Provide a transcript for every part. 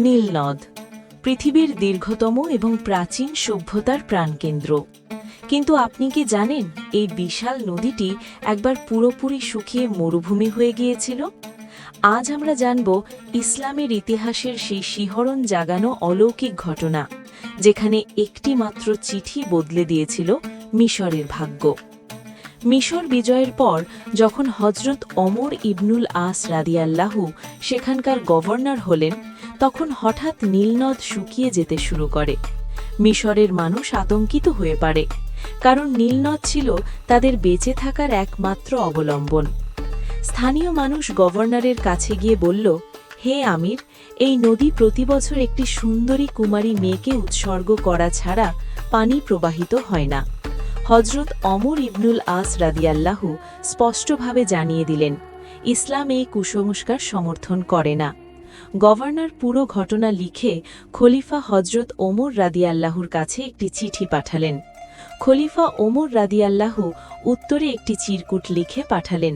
নীল নদ পৃথিবীর দীর্ঘতম এবং প্রাচীন সভ্যতার প্রাণকেন্দ্র। কিন্তু আপনি কি জানেন এই বিশাল নদীটি একবার পুরোপুরি শুকিয়ে মরুভূমি হয়ে গিয়েছিল? আজ আমরা জানব ইসলামের ইতিহাসের সেই শিহরণ জাগানো অলৌকিক ঘটনা, যেখানে একটি মাত্র চিঠি বদলে দিয়েছিল মিশরের ভাগ্য। মিশর বিজয়ের পর যখন হজরত ওমর ইবনুল আস রাদিয়াল্লাহু সেখানকার গভর্নর হলেন, তখন হঠাৎ নীলনদ শুকিয়ে যেতে শুরু করে। মিশরের মানুষ আতঙ্কিত হয়ে পড়ে, কারণ নীলনদ ছিল তাদের বেঁচে থাকার একমাত্র অবলম্বন। স্থানীয় মানুষ গভর্নরের কাছে গিয়ে বলল, হে আমির, এই নদী প্রতি বছর একটি সুন্দরী কুমারী মেয়েকে উৎসর্গ করা ছাড়া পানি প্রবাহিত হয় না। হজরত ওমর ইবনুল আস রাদিয়াল্লাহু স্পষ্টভাবে জানিয়ে দিলেন, ইসলাম এই কুসংস্কার সমর্থন করে না। গভর্নর পুরো ঘটনা লিখে খলিফা হজরত ওমর রাদিয়াল্লাহুর কাছে একটি চিঠি পাঠালেন। খলিফা ওমর রাদিয়াল্লাহু উত্তরে একটি চিরকুট লিখে পাঠালেন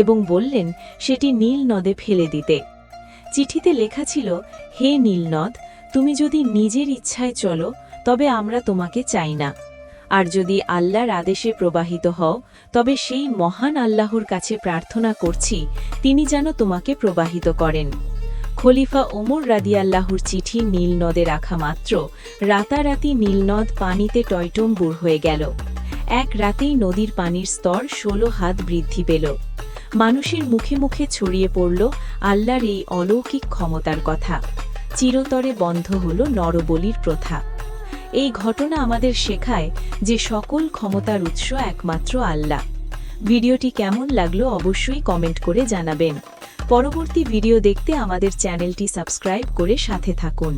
এবং বললেন সেটি নীল নদে ফেলে দিতে। চিঠিতে লেখা ছিল, হে নীল নদ, তুমি যদি নিজের ইচ্ছায় চলো তবে আমরা তোমাকে চাই না, আর যদি আল্লাহর আদেশে প্রবাহিত হও তবে সেই মহান আল্লাহর কাছে প্রার্থনা করছি তিনি যেন তোমাকে প্রবাহিত করেন। খলিফা ওমর রাদিয়াল্লাহুর চিঠি নীল নদে রাখা মাত্র রাতারাতি নীলনদ পানিতে টয়টম্বুর হয়ে গেল। এক রাতেই নদীর পানির স্তর 16 হাত বৃদ্ধি পেল। মানুষের মুখে মুখে ছড়িয়ে পড়ল আল্লাহর এই অলৌকিক ক্ষমতার কথা। চিরতরে বন্ধ হল নরবলির প্রথা। এই ঘটনা আমাদের শেখায় যে সকল ক্ষমতার উৎস একমাত্র আল্লাহ। ভিডিওটি কেমন লাগলো অবশ্যই কমেন্ট করে জানাবেন। পরবর্তী ভিডিও দেখতে আমাদের চ্যানেলটি সাবস্ক্রাইব করে সাথে থাকুন।